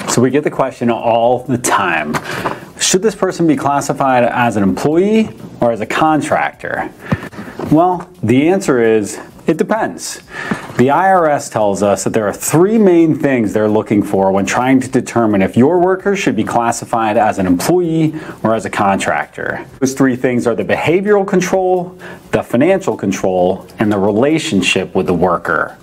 So we get the question all the time, should this person be classified as an employee or as a contractor? Well, the answer is, it depends. The IRS tells us that there are three main things they're looking for when trying to determine if your worker should be classified as an employee or as a contractor. Those three things are the behavioral control, the financial control, and the relationship with the worker.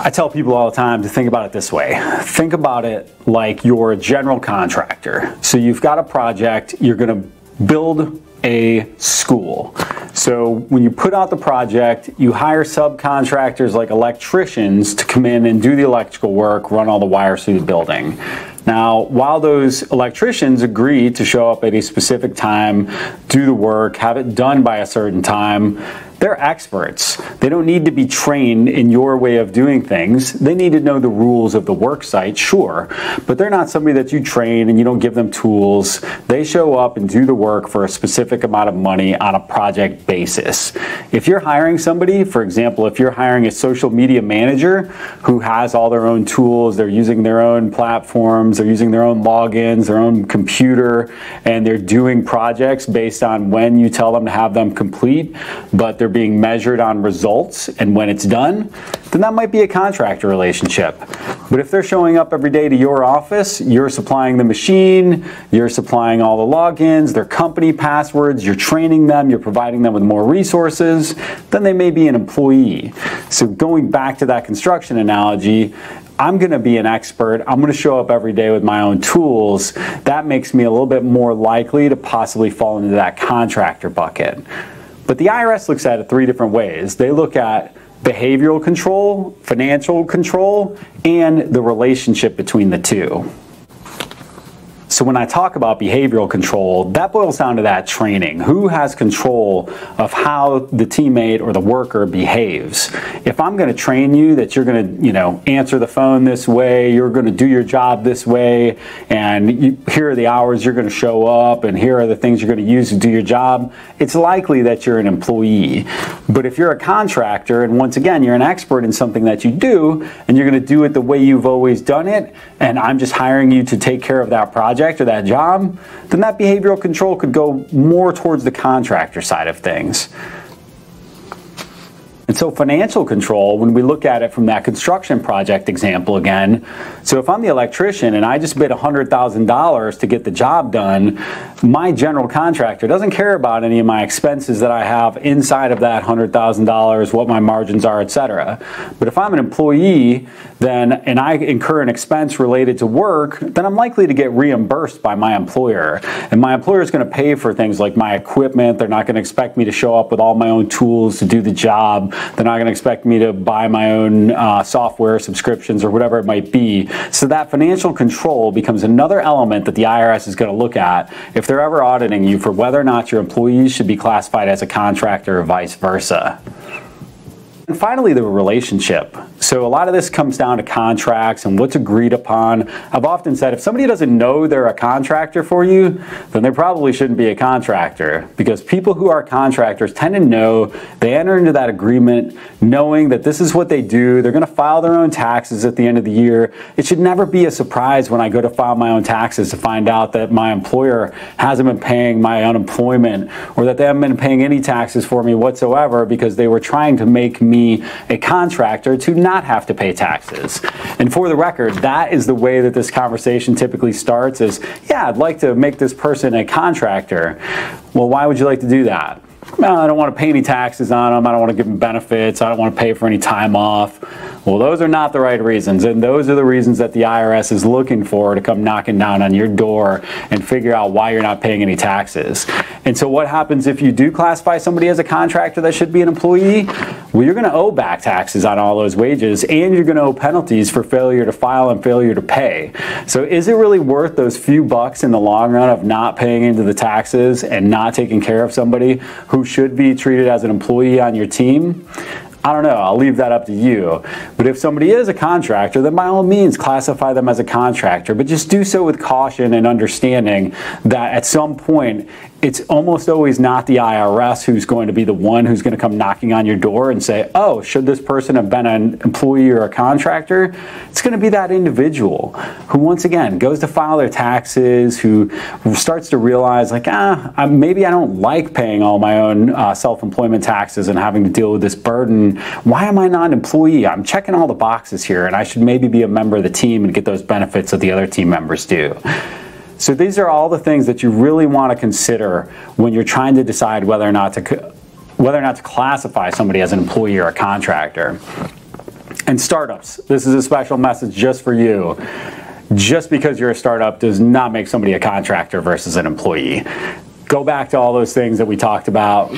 I tell people all the time to think about it this way. Think about it like you're a general contractor. So you've got a project, you're going to build a school. So when you put out the project, you hire subcontractors like electricians to come in and do the electrical work, run all the wires through the building. Now, while those electricians agree to show up at a specific time, do the work, have it done by a certain time, they're experts. They don't need to be trained in your way of doing things. They need to know the rules of the work site, sure, but they're not somebody that you train and you don't give them tools. They show up and do the work for a specific amount of money on a project basis. If you're hiring somebody, for example, if you're hiring a social media manager who has all their own tools, they're using their own platforms, they're using their own logins, their own computer, and they're doing projects based on when you tell them to have them complete, but they're being measured on results and when it's done, then that might be a contractor relationship. But if they're showing up every day to your office, you're supplying the machine, you're supplying all the logins, their company passwords, you're training them, you're providing them with more resources, then they may be an employee. So going back to that construction analogy, I'm going to be an expert. I'm going to show up every day with my own tools. That makes me a little bit more likely to possibly fall into that contractor bucket. But the IRS looks at it three different ways. They look at behavioral control, financial control, and the relationship between the two. So when I talk about behavioral control, that boils down to that training. Who has control of how the teammate or the worker behaves? If I'm going to train you that you're going to, answer the phone this way, you're going to do your job this way, and here are the hours you're going to show up, and here are the things you're going to use to do your job, it's likely that you're an employee. But if you're a contractor, and once again, you're an expert in something that you do, and you're going to do it the way you've always done it, and I'm just hiring you to take care of that project or that job, then that behavioral control could go more towards the contractor side of things. And so financial control, when we look at it from that construction project example again, so if I'm the electrician and I just bid $100,000 to get the job done, my general contractor doesn't care about any of my expenses that I have inside of that $100,000, what my margins are, etc. But if I'm an employee and I incur an expense related to work, then I'm likely to get reimbursed by my employer. And my employer is going to pay for things like my equipment. They're not going to expect me to show up with all my own tools to do the job. They're not going to expect me to buy my own software subscriptions or whatever it might be. So that financial control becomes another element that the IRS is going to look at if they're ever auditing you for whether or not your employees should be classified as a contractor or vice versa. And finally, the relationship. So a lot of this comes down to contracts and what's agreed upon. I've often said if somebody doesn't know they're a contractor for you, then they probably shouldn't be a contractor, because people who are contractors tend to know, they enter into that agreement knowing that this is what they do. They're going to file their own taxes at the end of the year. It should never be a surprise when I go to file my own taxes to find out that my employer hasn't been paying my unemployment, or that they haven't been paying any taxes for me whatsoever because they were trying to make me a contractor to not have to pay taxes. And for the record, that is the way that this conversation typically starts is, yeah, I'd like to make this person a contractor. Well, why would you like to do that? Well, I don't want to pay any taxes on them. I don't want to give them benefits. I don't want to pay for any time off. Well, those are not the right reasons. And those are the reasons that the IRS is looking for to come knocking down on your door and figure out why you're not paying any taxes. And so what happens if you do classify somebody as a contractor that should be an employee? Well, you're going to owe back taxes on all those wages, and you're going to owe penalties for failure to file and failure to pay. So is it really worth those few bucks in the long run of not paying into the taxes and not taking care of somebody who should be treated as an employee on your team? I don't know, I'll leave that up to you. But if somebody is a contractor, then by all means classify them as a contractor, but just do so with caution and understanding that at some point, it's almost always not the IRS who's going to be the one who's going to come knocking on your door and say, oh, should this person have been an employee or a contractor? It's going to be that individual who, once again, goes to file their taxes, who starts to realize, like, maybe I don't like paying all my own self-employment taxes and having to deal with this burden. Why am I not an employee? I'm checking all the boxes here, and I should maybe be a member of the team and get those benefits that the other team members do. So these are all the things that you really want to consider when you're trying to decide whether or not to classify somebody as an employee or a contractor. And startups, this is a special message just for you. Just because you're a startup does not make somebody a contractor versus an employee. Go back to all those things that we talked about.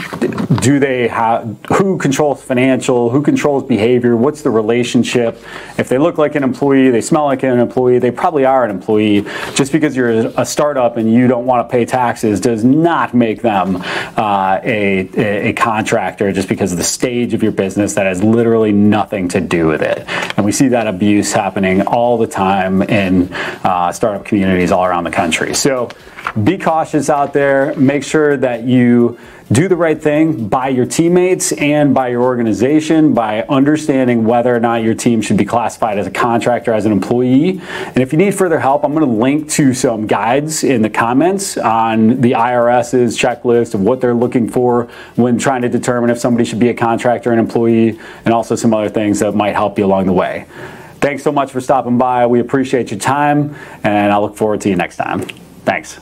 Do they have, who controls financial, who controls behavior, what's the relationship? If they look like an employee, they smell like an employee, they probably are an employee. Just because you're a startup and you don't want to pay taxes does not make them a contractor, just because of the stage of your business. That has literally nothing to do with it. And we see that abuse happening all the time in startup communities all around the country. So be cautious out there. Make sure that you do the right thing by your teammates and by your organization, by understanding whether or not your team should be classified as a contractor, as an employee. And if you need further help, I'm going to link to some guides in the comments on the IRS's checklist of what they're looking for when trying to determine if somebody should be a contractor or an employee, and also some other things that might help you along the way. Thanks so much for stopping by. We appreciate your time, and I look forward to you next time. Thanks.